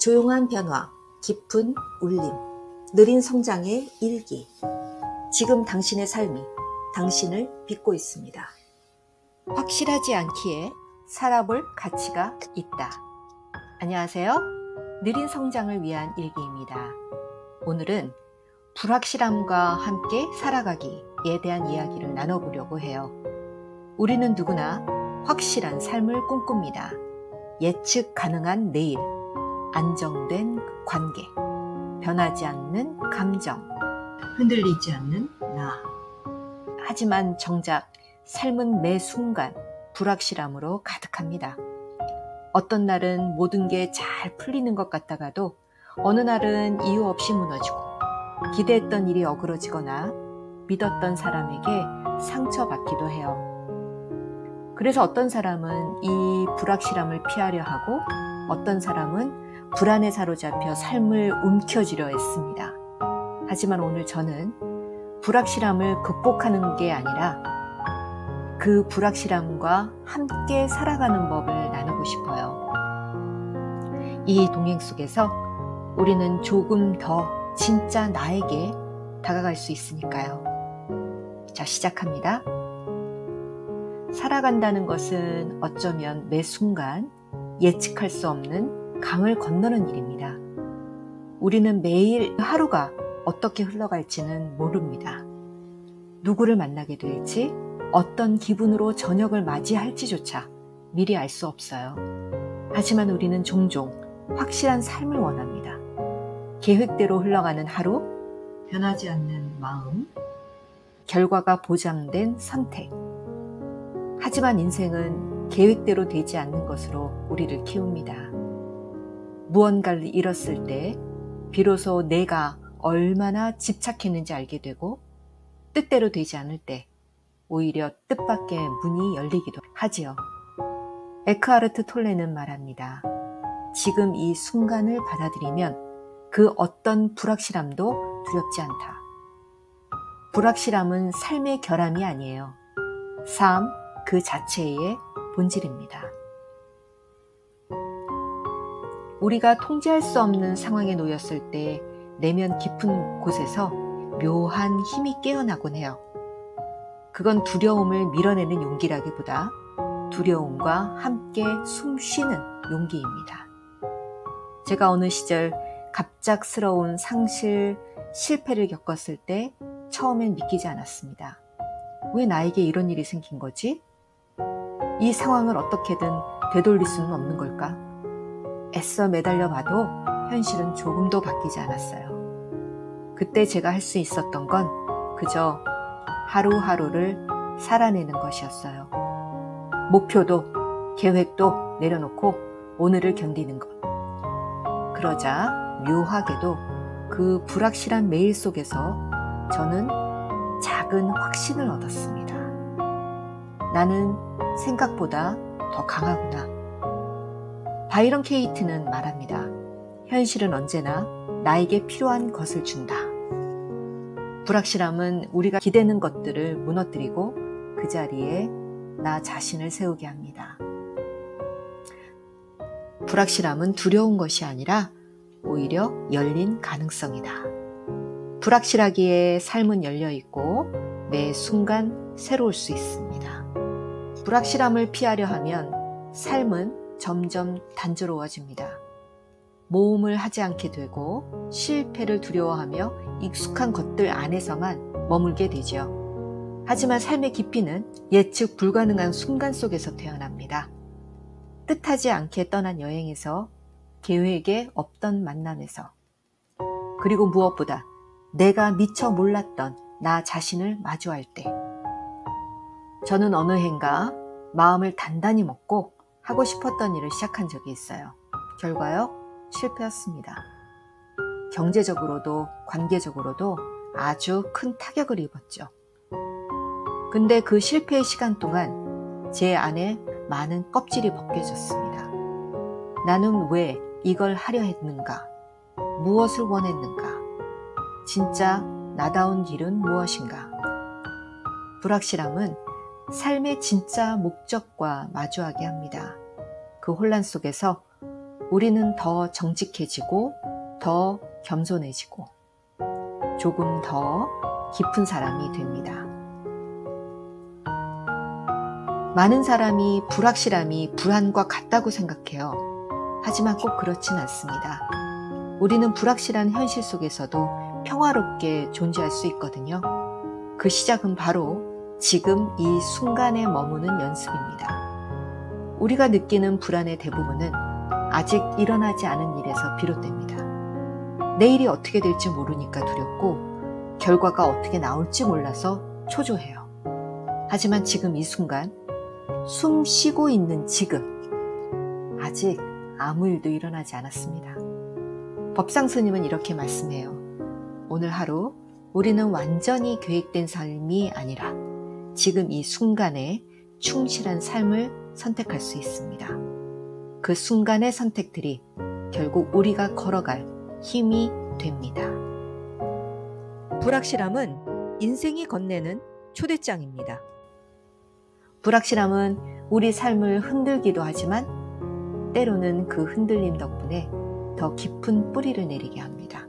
조용한 변화, 깊은 울림, 느린 성장의 일기. 지금 당신의 삶이 당신을 빚고 있습니다. 확실하지 않기에 살아볼 가치가 있다. 안녕하세요. 느린 성장을 위한 일기입니다. 오늘은 불확실함과 함께 살아가기에 대한 이야기를 나눠보려고 해요. 우리는 누구나 확실한 삶을 꿈꿉니다. 예측 가능한 내일, 안정된 관계, 변하지 않는 감정, 흔들리지 않는 나. 하지만 정작 삶은 매 순간 불확실함으로 가득합니다. 어떤 날은 모든 게 잘 풀리는 것 같다가도 어느 날은 이유 없이 무너지고 기대했던 일이 어그러지거나 믿었던 사람에게 상처받기도 해요. 그래서 어떤 사람은 이 불확실함을 피하려 하고 어떤 사람은 불안에 사로잡혀 삶을 움켜쥐려 했습니다. 하지만 오늘 저는 불확실함을 극복하는 게 아니라 그 불확실함과 함께 살아가는 법을 나누고 싶어요. 이 동행 속에서 우리는 조금 더 진짜 나에게 다가갈 수 있으니까요. 자, 시작합니다. 살아간다는 것은 어쩌면 매 순간 예측할 수 없는 강을 건너는 일입니다. 우리는 매일 하루가 어떻게 흘러갈지는 모릅니다. 누구를 만나게 될지, 어떤 기분으로 저녁을 맞이할지조차 미리 알 수 없어요. 하지만 우리는 종종 확실한 삶을 원합니다. 계획대로 흘러가는 하루, 변하지 않는 마음, 결과가 보장된 선택. 하지만 인생은 계획대로 되지 않는 것으로 우리를 키웁니다. 무언가를 잃었을 때 비로소 내가 얼마나 집착했는지 알게 되고 뜻대로 되지 않을 때 오히려 뜻밖의 문이 열리기도 하지요. 에크하르트 톨레는 말합니다. 지금 이 순간을 받아들이면 그 어떤 불확실함도 두렵지 않다. 불확실함은 삶의 결함이 아니에요. 삶 그 자체의 본질입니다. 우리가 통제할 수 없는 상황에 놓였을 때 내면 깊은 곳에서 묘한 힘이 깨어나곤 해요. 그건 두려움을 밀어내는 용기라기보다 두려움과 함께 숨 쉬는 용기입니다. 제가 어느 시절 갑작스러운 상실, 실패를 겪었을 때 처음엔 믿기지 않았습니다. 왜 나에게 이런 일이 생긴 거지? 이 상황을 어떻게든 되돌릴 수는 없는 걸까? 애써 매달려 봐도 현실은 조금도 바뀌지 않았어요. 그때 제가 할 수 있었던 건 그저 하루하루를 살아내는 것이었어요. 목표도 계획도 내려놓고 오늘을 견디는 것. 그러자 묘하게도 그 불확실한 매일 속에서 저는 작은 확신을 얻었습니다. 나는 생각보다 더 강하구나. 바이런 케이트는 말합니다. 현실은 언제나 나에게 필요한 것을 준다. 불확실함은 우리가 기대는 것들을 무너뜨리고 그 자리에 나 자신을 세우게 합니다. 불확실함은 두려운 것이 아니라 오히려 열린 가능성이다. 불확실하기에 삶은 열려있고 매 순간 새로울 수 있습니다. 불확실함을 피하려 하면 삶은 점점 단조로워집니다. 모험을 하지 않게 되고 실패를 두려워하며 익숙한 것들 안에서만 머물게 되죠. 하지만 삶의 깊이는 예측 불가능한 순간 속에서 태어납니다. 뜻하지 않게 떠난 여행에서, 계획에 없던 만남에서, 그리고 무엇보다 내가 미처 몰랐던 나 자신을 마주할 때, 저는 어느 해인가 마음을 단단히 먹고 하고 싶었던 일을 시작한 적이 있어요. 결과요? 실패였습니다. 경제적으로도 관계적으로도 아주 큰 타격을 입었죠. 근데 그 실패의 시간 동안 제 안에 많은 껍질이 벗겨졌습니다. 나는 왜 이걸 하려 했는가? 무엇을 원했는가? 진짜 나다운 길은 무엇인가? 불확실함은 삶의 진짜 목적과 마주하게 합니다. 그 혼란 속에서 우리는 더 정직해지고 더 겸손해지고 조금 더 깊은 사람이 됩니다. 많은 사람이 불확실함이 불안과 같다고 생각해요. 하지만 꼭 그렇진 않습니다. 우리는 불확실한 현실 속에서도 평화롭게 존재할 수 있거든요. 그 시작은 바로 지금 이 순간에 머무는 연습입니다. 우리가 느끼는 불안의 대부분은 아직 일어나지 않은 일에서 비롯됩니다. 내일이 어떻게 될지 모르니까 두렵고 결과가 어떻게 나올지 몰라서 초조해요. 하지만 지금 이 순간, 숨 쉬고 있는 지금, 아직 아무 일도 일어나지 않았습니다. 법상 스님은 이렇게 말씀해요. 오늘 하루 우리는 완전히 계획된 삶이 아니라 지금 이 순간에 충실한 삶을 선택할 수 있습니다. 그 순간의 선택들이 결국 우리가 걸어갈 힘이 됩니다. 불확실함은 인생이 건네는 초대장입니다. 불확실함은 우리 삶을 흔들기도 하지만 때로는 그 흔들림 덕분에 더 깊은 뿌리를 내리게 합니다.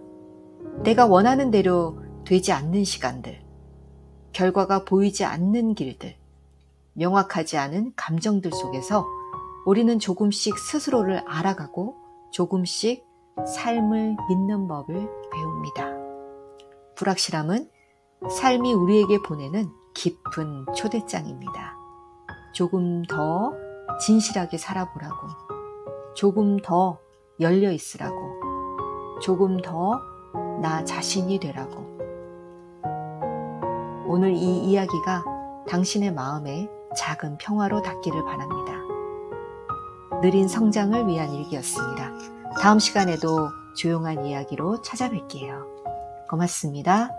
내가 원하는 대로 되지 않는 시간들, 결과가 보이지 않는 길들, 명확하지 않은 감정들 속에서 우리는 조금씩 스스로를 알아가고 조금씩 삶을 믿는 법을 배웁니다. 불확실함은 삶이 우리에게 보내는 깊은 초대장입니다. 조금 더 진실하게 살아보라고, 조금 더 열려 있으라고, 조금 더 나 자신이 되라고. 오늘 이 이야기가 당신의 마음에 작은 평화로 닿기를 바랍니다. 느린 성장을 위한 일기였습니다. 다음 시간에도 조용한 이야기로 찾아뵐게요. 고맙습니다.